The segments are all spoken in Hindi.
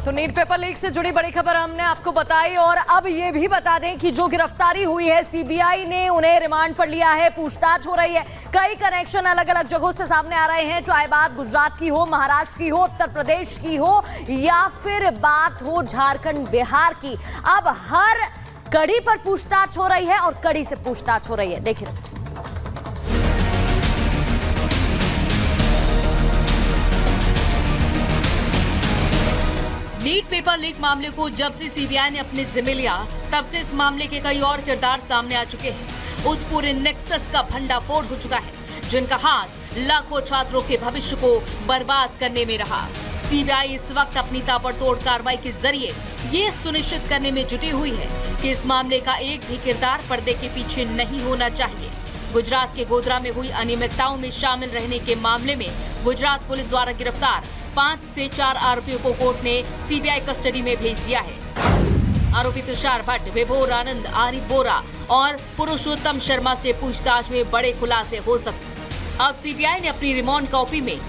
तो नीट पेपर लीक से जुड़ी बड़ी खबर हमने आपको बताई और अब ये भी बता दें कि जो गिरफ्तारी हुई है, सीबीआई ने उन्हें रिमांड पर लिया है, पूछताछ हो रही है। कई कनेक्शन अलग अलग जगहों से सामने आ रहे हैं, चाहे बात गुजरात की हो, महाराष्ट्र की हो, उत्तर प्रदेश की हो या फिर बात हो झारखंड बिहार की। अब हर कड़ी पर पूछताछ हो रही है और कड़ी से पूछताछ हो रही है। देखिए नीट पेपर लीक मामले को जब से सीबीआई ने अपने जिम्मे लिया, तब से इस मामले के कई और किरदार सामने आ चुके हैं। उस पूरे नेक्सस का भंडाफोड़ हो चुका है, जिनका हाथ लाखों छात्रों के भविष्य को बर्बाद करने में रहा। सीबीआई इस वक्त अपनी ताबड़तोड़ कार्रवाई के जरिए ये सुनिश्चित करने में जुटी हुई है कि इस मामले का एक भी किरदार पर्दे के पीछे नहीं होना चाहिए। गुजरात के गोधरा में हुई अनियमितताओं में शामिल रहने के मामले में गुजरात पुलिस द्वारा गिरफ्तार 5 से 4 आरोपियों को कोर्ट ने सीबीआई कस्टडी में भेज दिया है। आरोपी तुषार भट्ट, विभोर आनंद, आरिफ बोरा और पुरुषोत्तम शर्मा से पूछताछ में बड़े खुलासे हो सकते। अब सीबीआई ने अपनी रिमांड कॉपी में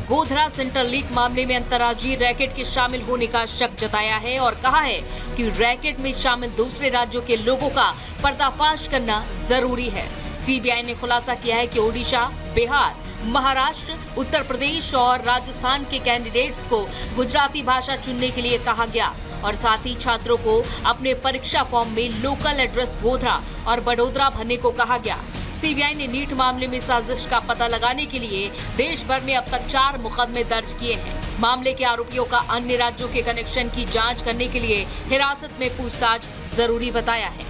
गोधरा सेंटर लीक मामले में अंतर्राज्यीय रैकेट के शामिल होने का शक जताया है और कहा है कि रैकेट में शामिल दूसरे राज्यों के लोगों का पर्दाफाश करना जरूरी है। सीबीआई ने खुलासा किया है कि ओडिशा, बिहार, महाराष्ट्र, उत्तर प्रदेश और राजस्थान के कैंडिडेट्स को गुजराती भाषा चुनने के लिए कहा गया और साथ ही छात्रों को अपने परीक्षा फॉर्म में लोकल एड्रेस गोधरा और बड़ोदरा भरने को कहा गया। सीबीआई ने नीट मामले में साजिश का पता लगाने के लिए देश भर में अब तक 4 मुकदमे दर्ज किए हैं। मामले के आरोपियों का अन्य राज्यों के कनेक्शन की जांच करने के लिए हिरासत में पूछताछ जरूरी बताया है।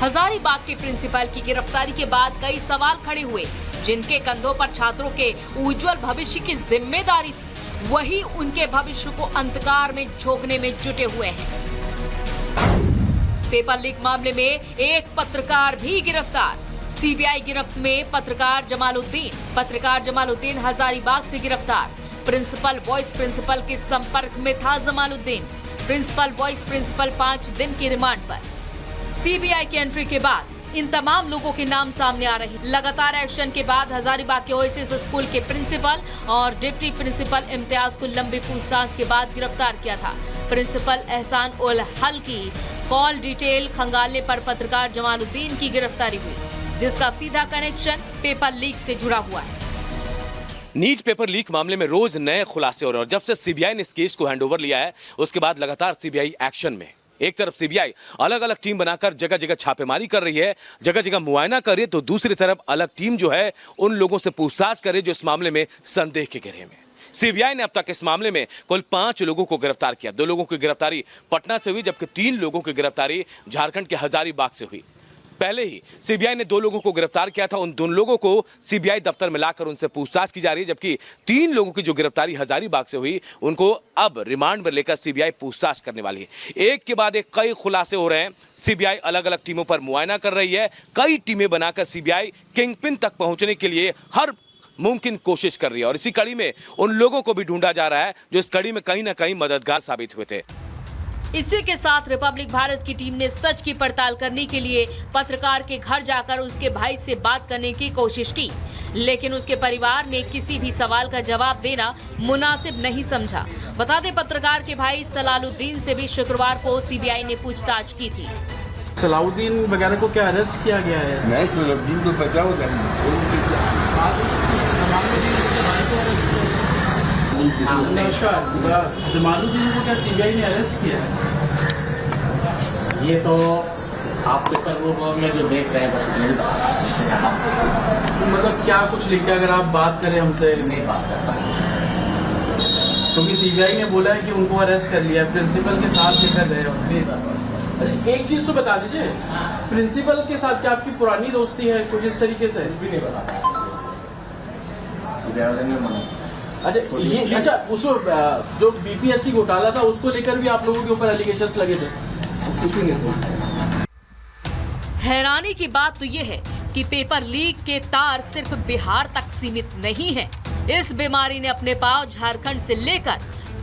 हजारीबाग के प्रिंसिपल की गिरफ्तारी के बाद कई सवाल खड़े हुए, जिनके कंधों पर छात्रों के उज्जवल भविष्य की जिम्मेदारी थी, वही उनके भविष्य को अंधकार में झोंकने में जुटे हुए हैं। पेपर लीक मामले में एक पत्रकार भी गिरफ्तार। सीबीआई गिरफ्त में पत्रकार जमालुद्दीन हजारीबाग से गिरफ्तार। प्रिंसिपल वॉइस प्रिंसिपल के संपर्क में था जमालुद्दीन। प्रिंसिपल वॉइस प्रिंसिपल 5 दिन की रिमांड पर। सीबीआई की एंट्री के बाद इन तमाम लोगों के नाम सामने आ रहे हैं। लगातार एक्शन के बाद हजारीबाग के ओएसिस स्कूल के प्रिंसिपल और डिप्टी प्रिंसिपल इम्तियाज को लंबी पूछताछ के बाद गिरफ्तार किया था। प्रिंसिपल एहसान उल हल की कॉल डिटेल खंगालने पर पत्रकार जमालुद्दीन की गिरफ्तारी हुई, जिसका सीधा कनेक्शन पेपर लीक से जुड़ा हुआ है। नीट पेपर लीक मामले में रोज नए खुलासे हो रहे हैं और जब से सीबीआई ने इस केस को हैंडओवर लिया है, उसके बाद लगातार सीबीआई एक्शन में। एक तरफ सीबीआई अलग अलग टीम बनाकर जगह जगह छापेमारी कर रही है, जगह जगह मुआयना कर रही है, तो दूसरी तरफ अलग टीम जो है उन लोगों से पूछताछ कर रही है जो इस मामले में संदेह के घेरे में। सीबीआई ने अब तक इस मामले में कुल 5 लोगों को गिरफ्तार किया। 2 लोगों की गिरफ्तारी पटना से हुई, जबकि 3 लोगों की गिरफ्तारी झारखंड के हजारीबाग से हुई। पहले ही सीबीआई ने 2 लोगों को गिरफ्तार किया था। उन 2 लोगों को सीबीआई दफ्तर में लाकर उनसे पूछताछ की जा रही है, जबकि 3 लोगों की जो गिरफ्तारी हजारीबाग से हुई, उनको अब रिमांड पर लेकर सीबीआई पूछताछ करने वाली है। एक के बाद एक कई खुलासे हो रहे हैं। सीबीआई अलग अलग टीमों पर मुआयना कर रही है। कई टीमें बनाकर सीबीआई किंगपिन तक पहुंचने के लिए हर मुमकिन कोशिश कर रही है और इसी कड़ी में उन लोगों को भी ढूंढा जा रहा है जो इस कड़ी में कहीं ना कहीं मददगार साबित हुए थे। इसी के साथ रिपब्लिक भारत की टीम ने सच की पड़ताल करने के लिए पत्रकार के घर जाकर उसके भाई से बात करने की कोशिश की, लेकिन उसके परिवार ने किसी भी सवाल का जवाब देना मुनासिब नहीं समझा। बता दें, पत्रकार के भाई सलालुद्दीन से भी शुक्रवार को सीबीआई ने पूछताछ की थी। सलाउद्दीन वगैरह को क्या अरेस्ट किया गया है? नहीं, सलाउद्दीन को बचाओ जमालुद्दीन को क्या सीबीआई ने अरेस्ट किया है? ये तो आप पेपर में जो देख रहे हैं बस नहीं बता रहा। मतलब क्या कुछ लिखते हैं? अगर आप बात करें हमसे नहीं बात करता, क्योंकि सीबीआई ने बोला है कि उनको अरेस्ट कर लिया, प्रिंसिपल के साथ लेकर गए। एक चीज तो बता दीजिए, प्रिंसिपल के साथ क्या आपकी पुरानी दोस्ती है कुछ इस तरीके से? भी नहीं बता सीबीआई वाले ने मना। अच्छा उसको जो बीपीएससी घोटाला था उसको लेकर भी आप लोगों के ऊपर एलिगेशंस लगे थे? कुछ भी नहीं। हैरानी की बात तो ये है कि पेपर लीक के तार सिर्फ बिहार तक सीमित नहीं है। इस बीमारी ने अपने पांव झारखंड से लेकर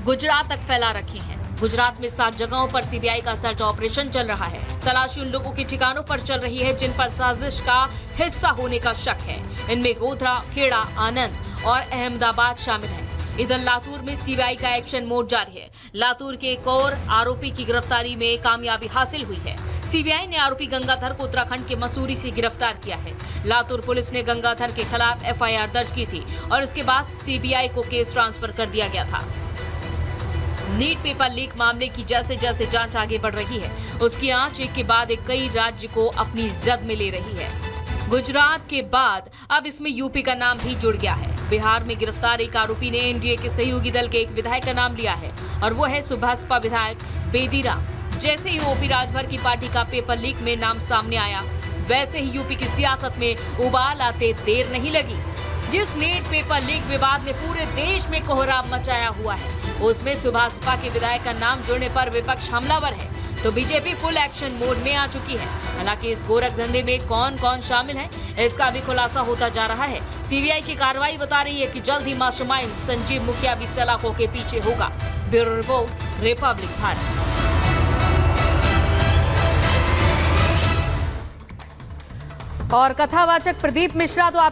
गुजरात तक फैला रखे हैं। गुजरात में 7 जगहों पर सीबीआई का सर्च ऑपरेशन चल रहा है। तलाशी उन लोगों के ठिकानों पर चल रही है जिन पर साजिश का हिस्सा होने का शक है। इनमें गोधरा, खेड़ा, आनंद और अहमदाबाद शामिल है। इधर लातूर में सीबीआई का एक्शन मोड जारी है। लातूर के एक और आरोपी की गिरफ्तारी में कामयाबी हासिल हुई है। सीबीआई ने आरोपी गंगाधर को उत्तराखंड के मसूरी से गिरफ्तार किया है। लातूर पुलिस ने गंगाधर के खिलाफ एफआईआर दर्ज की थी और इसके बाद सीबीआई को केस ट्रांसफर कर दिया गया था। नीट पेपर लीक मामले की जैसे जैसे जांच आगे बढ़ रही है, उसकी आंच एक के बाद एक कई राज्य को अपनी जद में ले रही है। गुजरात के बाद अब इसमें यूपी का नाम भी जुड़ गया है। बिहार में गिरफ्तार एक आरोपी ने एनडीए के सहयोगी दल के एक विधायक का नाम लिया है और वो है सुभाषपा विधायक बेदीराम। जैसे ही ओपी राजभर की पार्टी का पेपर लीक में नाम सामने आया, वैसे ही यूपी की सियासत में उबाल आते देर नहीं लगी। जिस नीट पेपर लीक विवाद ने पूरे देश में कोहराम मचाया हुआ है, उसमें सुभाषपा के विधायक का नाम जुड़ने पर विपक्ष हमलावर है, तो बीजेपी फुल एक्शन मोड में आ चुकी है। हालांकि इस गोरख धंधे में कौन कौन शामिल है, इसका भी खुलासा होता जा रहा है। सीबीआई की कार्रवाई बता रही है कि जल्द ही मास्टरमाइंड संजीव मुखिया भी सलाखों के पीछे होगा। Bureau report, Republic Bharat. और कथावाचक प्रदीप मिश्रा तो आपके